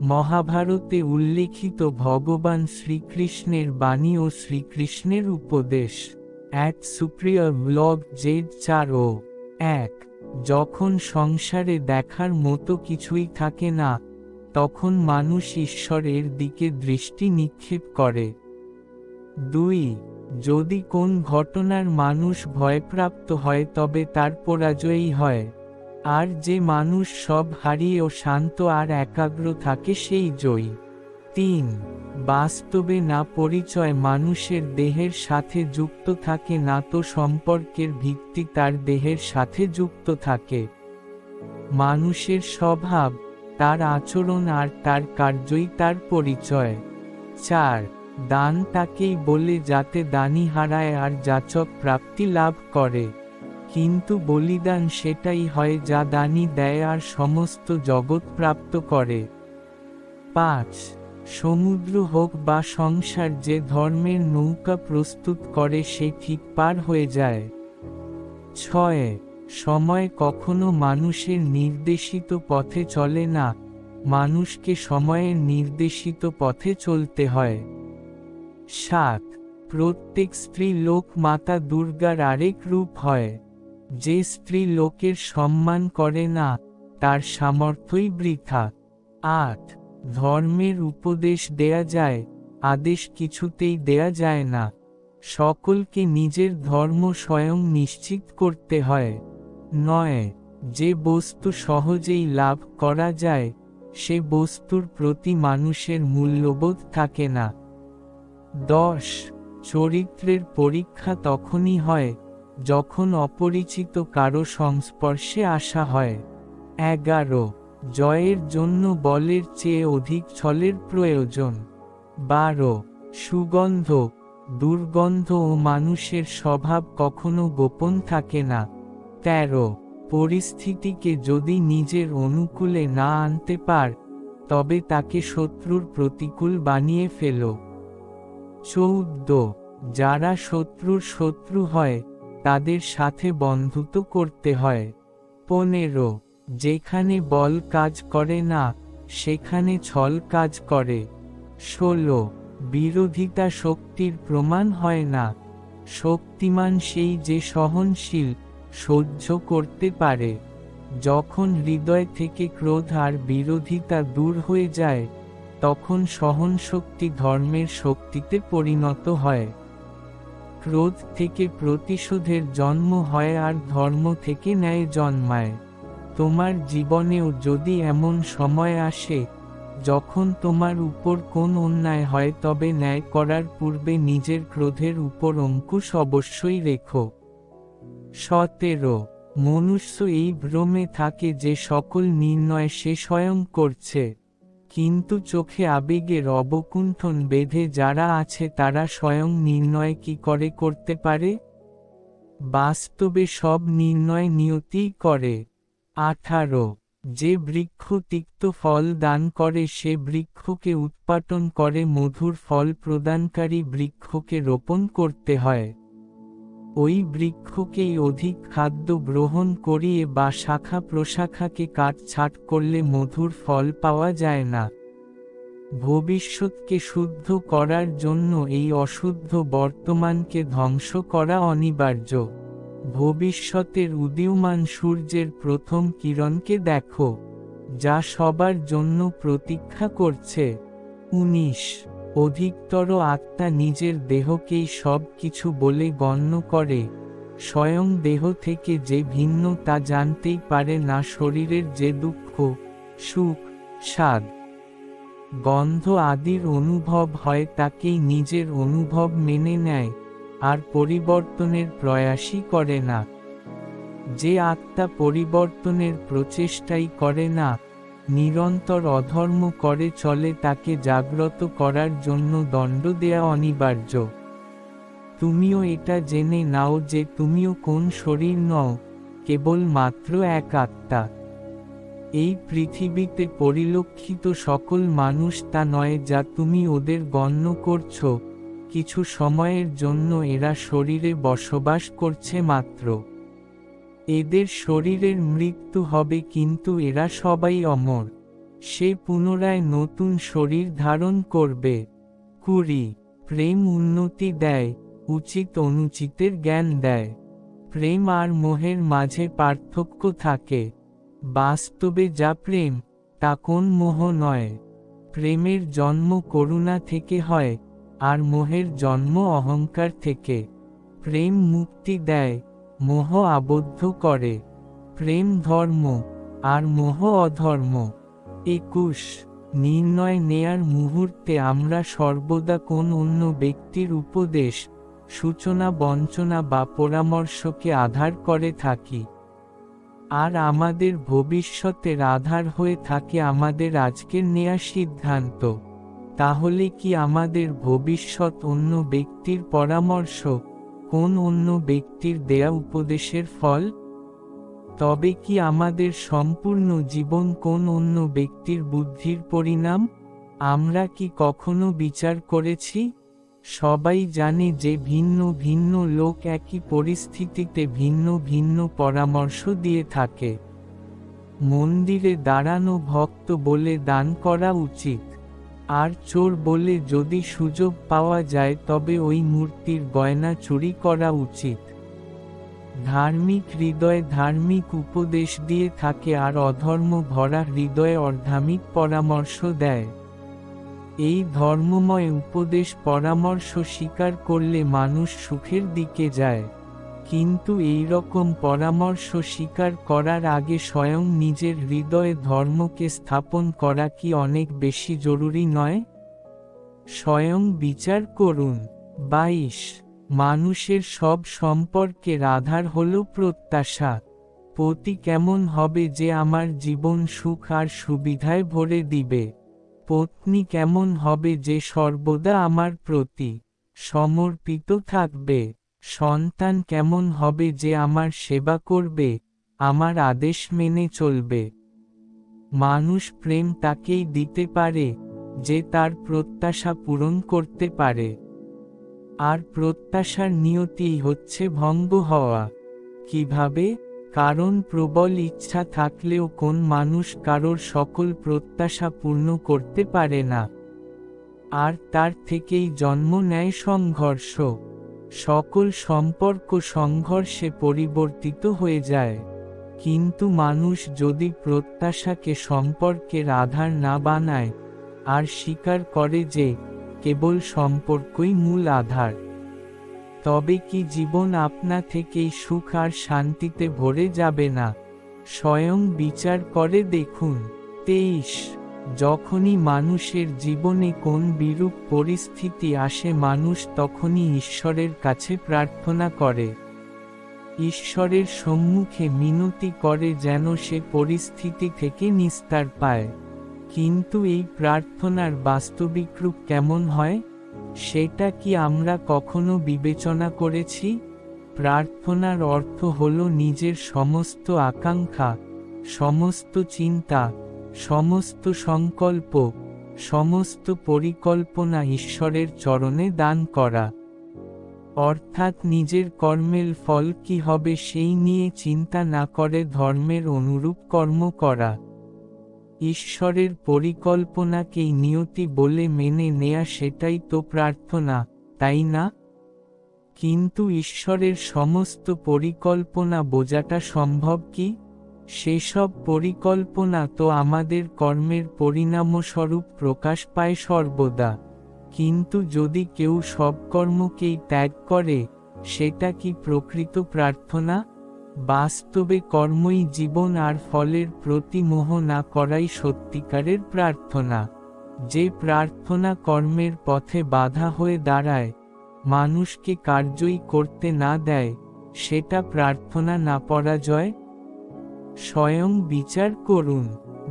মহাভারতে উল্লেখিত ভগবান শ্রীকৃষ্ণের বাণী ও শ্রীকৃষ্ণের উপদেশ। At Superior blog Z4-1। যখন সংসারে দেখার মতো কিছুই থাকে না, তখন মানুষ ঈশ্বরের দিকে দৃষ্টি নিক্ষেপ করে। 2। যদি কোন ঘটনার মানুষ ভয়প্রাপ্ত হয় তবে তার পরাজয়ই হয়, আর যে মানুষ সব হারিয়েও শান্ত আর একাগ্র থাকে সেই জয়ী। 3। বাস্তবে না পরিচয় মানুষের দেহের সাথে যুক্ত থাকে, না তো সম্পর্কের ভিত্তি তার দেহের সাথে যুক্ত থাকে। মানুষের স্বভাব, তার আচরণ আর তার কার্যই তার পরিচয়। 4। দান তাকেই বলে যাতে দানি হারায় আর যাচক প্রাপ্তি লাভ করে, কিন্তু বলিদান সেটাই হয় যা দানি দেয় আর সমস্ত জগৎ প্রাপ্ত করে। 5। সমুদ্র হোক বা সংসার, যে ধর্মের নৌকা প্রস্তুত করে সে ঠিক পার হয়ে যায়। 6। সময় কখনো মানুষের নির্দেশিত পথে চলে না, মানুষকে সময়ের নির্দেশিত পথে চলতে হয়। 7। প্রত্যেক স্ত্রী লোক মাতা দুর্গার আরেক রূপ হয়। যে স্ত্রী লোকের সম্মান করে না, তার সামর্থ্যই বৃথা। 8। ধর্মের উপদেশ দেয়া যায়, আদেশ কিছুতেই দেয়া যায় না। সকলকে নিজের ধর্ম স্বয়ং নিশ্চিত করতে হয়। 9। যে বস্তু সহজেই লাভ করা যায়, সে বস্তুর প্রতি মানুষের মূল্যবোধ থাকে না। 10। চরিত্রের পরীক্ষা তখনই হয় যখন অপরিচিত কারো সংস্পর্শে আসা হয়। 11। জয়ের জন্য বলের চেয়ে অধিক ছলের প্রয়োজন। 12। সুগন্ধ, দুর্গন্ধ ও মানুষের স্বভাব কখনো গোপন থাকে না। 13। পরিস্থিতিকে যদি নিজের অনুকূলে না আনতে পার, তবে তাকে শত্রুর প্রতিকূল বানিয়ে ফেলো। 14। যারা শত্রুর শত্রু হয়, তাদের সাথে বন্ধুত্ব করতে হয়। 15। যেখানে বল কাজ করে না, সেখানে ছল কাজ করে। 16। বিরোধিতা শক্তির প্রমাণ হয় না, শক্তিমান সেই যে সহনশীল, সহ্য করতে পারে। যখন হৃদয় থেকে ক্রোধ আর বিরোধিতা দূর হয়ে যায়, তখন সহনশক্তি ধর্মের শক্তিতে পরিণত হয়। ক্রোধ থেকে প্রতিশোধের জন্ম হয় আর ধর্ম থেকে ন্যায় জন্মায়। তোমার জীবনেও যদি এমন সময় আসে যখন তোমার উপর কোন অন্যায় হয়, তবে ন্যায় করার পূর্বে নিজের ক্রোধের উপর অঙ্কুশ অবশ্যই রেখো। 17। মনুষ্য এই ভ্রমে থাকে যে সকল নির্ণয় সে স্বয়ং করছে, কিন্তু চোখে আবেগের অবকুণ্ঠন বেঁধে যারা আছে তারা স্বয়ং নির্ণয় কি করে করতে পারে? বাস্তবে সব নির্ণয় নিয়তিই করে। 18। যে বৃক্ষ তিক্ত ফল দান করে সে বৃক্ষকে উৎপাটন করে, মধুর ফল প্রদানকারী বৃক্ষকে রোপণ করতে হয়। ওই বৃক্ষকেই অধিক খাদ্য গ্রহণ করিয়ে বা শাখা প্রশাখাকে কাটছাঁট করলে মধুর ফল পাওয়া যায় না। ভবিষ্যৎকে শুদ্ধ করার জন্য এই অশুদ্ধ বর্তমানকে ধ্বংস করা অনিবার্য। ভবিষ্যতের উদীয়মান সূর্যের প্রথম কিরণকে দেখো, যা সবার জন্য প্রতীক্ষা করছে। 19। অধিকতর আত্মা নিজের দেহকেই সব কিছু বলে গণ্য করে, স্বয়ং দেহ থেকে যে ভিন্ন তা জানতেই পারে না। শরীরের যে দুঃখ, সুখ, স্বাদ, গন্ধ আদির অনুভব হয় তাকেই নিজের অনুভব মেনে নেয়, আর পরিবর্তনের প্রয়াসই করে না। যে আত্মা পরিবর্তনের প্রচেষ্টাই করে না, নিরন্তর অধর্ম করে চলে, তাকে জাগ্রত করার জন্য দণ্ড দেয়া অনিবার্য। তুমিও এটা জেনে নাও যে তুমিও কোন শরীর নও, কেবল মাত্র এক আত্মা। এই পৃথিবীতে পরিলক্ষিত সকল মানুষ তা নয় যা তুমি ওদের গণ্য করছ, কিছু সময়ের জন্য এরা শরীরে বসবাস করছে মাত্র। এদের শরীরের মৃত্যু হবে, কিন্তু এরা সবাই অমর। সে পুনরায় নতুন শরীর ধারণ করবে। 20 প্রেম উন্নতি দেয়, উচিত অনুচিতের জ্ঞান দেয়। প্রেম আর মোহের মাঝে পার্থক্য থাকে। বাস্তবে যা প্রেম, তা কোন মোহ নয়। প্রেমের জন্ম করুণা থেকে হয়, আর মোহের জন্ম অহংকার থেকে। প্রেম মুক্তি দেয়, মোহ আবদ্ধ করে। প্রেম ধর্ম, আর মোহ অধর্ম। 21 নির্ণয় নেয়ার মুহূর্তে আমরা সর্বদা কোন অন্য ব্যক্তির উপদেশ, সূচনা বঞ্চনা বা পরামর্শকে আধার করে থাকি। আর আমাদের ভবিষ্যতের আধার হয়ে থাকে আমাদের আজকের নেয়া সিদ্ধান্ত। তাহলে কি আমাদের ভবিষ্যৎ অন্য ব্যক্তির পরামর্শ, কোন অন্য ব্যক্তির দেয়া উপদেশের ফল? তবে কি আমাদের সম্পূর্ণ জীবন কোন অন্য ব্যক্তির বুদ্ধির পরিণাম? আমরা কি কখনো বিচার করেছি? সবাই জানে যে ভিন্ন ভিন্ন লোক একই পরিস্থিতিতে ভিন্ন ভিন্ন পরামর্শ দিয়ে থাকে। মন্দিরে দাঁড়ানো ভক্ত বলে দান করা উচিত, আর চোর বলে যদি সুযোগ পাওয়া যায় তবে ওই মূর্তির গয়না চুরি করা উচিত। ধার্মিক হৃদয়ে ধার্মিক উপদেশ দিয়ে থাকে, আর অধর্ম ভরা হৃদয়ে অধার্মিক পরামর্শ দেয়। এই ধর্মময় উপদেশ পরামর্শ স্বীকার করলে মানুষ সুখের দিকে যায়। কিন্তু এই রকম পরামর্শ স্বীকার করার আগে স্বয়ং নিজের হৃদয়ে ধর্মকে স্থাপন করা কি অনেক বেশি জরুরি নয়? স্বয়ং বিচার করুন। 22 মানুষের সব সম্পর্কের আধার হল প্রত্যাশা। পতি কেমন হবে যে আমার জীবন সুখ আর সুবিধায় ভরে দিবে? পত্নী কেমন হবে যে সর্বদা আমার প্রতি সমর্পিত থাকবে? সন্তান কেমন হবে যে আমার সেবা করবে, আমার আদেশ মেনে চলবে? মানুষ প্রেম তাকেই দিতে পারে, যে তার প্রত্যাশা পূরণ করতে পারে। আর প্রত্যাশার নিয়তিই হচ্ছে ভঙ্গ হওয়া। কিভাবে? কারণ প্রবল ইচ্ছা থাকলেও কোন মানুষ কারোর সকল প্রত্যাশা পূর্ণ করতে পারে না। আর তার থেকেই জন্ম নেয় সংঘর্ষ। সকল সম্পর্ক সংঘর্ষে পরিবর্তিত হয়ে যায়। কিন্তু মানুষ যদি প্রত্যাশাকে সম্পর্কের আধার না বানায়, আর স্বীকার করে যে কেবল সম্পর্কই মূল আধার, তবে কি জীবন আপনা থেকেই সুখ আর শান্তিতে ভরে যাবে না? স্বয়ং বিচার করে দেখুন। 23 যখনই মানুষের জীবনে কোন বিরূপ পরিস্থিতি আসে, মানুষ তখনই ঈশ্বরের কাছে প্রার্থনা করে। ঈশ্বরের সম্মুখে মিনতি করে যেন সে পরিস্থিতি থেকে নিস্তার পায়। কিন্তু এই প্রার্থনার বাস্তবিক রূপ কেমন হয়, সেটা কি আমরা কখনো বিবেচনা করেছি? প্রার্থনার অর্থ হল নিজের সমস্ত আকাঙ্ক্ষা, সমস্ত চিন্তা, সমস্ত সংকল্প, সমস্ত পরিকল্পনা ঈশ্বরের চরণে দান করা। অর্থাৎ নিজের কর্মের ফল কি হবে সেই নিয়ে চিন্তা না করে ধর্মের অনুরূপ কর্ম করা। ঈশ্বরের পরিকল্পনাকেই নিয়তি বলে মেনে নেয়া, সেটাই তো প্রার্থনা, তাই না? কিন্তু ঈশ্বরের সমস্ত পরিকল্পনা বোঝাটা সম্ভব কি? সেসব পরিকল্পনা তো আমাদের কর্মের পরিণামস্বরূপ প্রকাশ পায় সর্বদা। কিন্তু যদি কেউ সব কর্মকেই ত্যাগ করে, সেটা কি প্রকৃত প্রার্থনা? বাস্তবে কর্মই জীবন, আর ফলের প্রতি মোহ না করাই সত্যিকারের প্রার্থনা। যে প্রার্থনা কর্মের পথে বাধা হয়ে দাঁড়ায়, মানুষকে কার্যই করতে না দেয়, সেটা প্রার্থনা না পরাজয়? স্বয়ং বিচার করুন।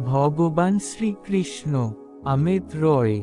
ভগবান শ্রীকৃষ্ণ। অমিত রয়।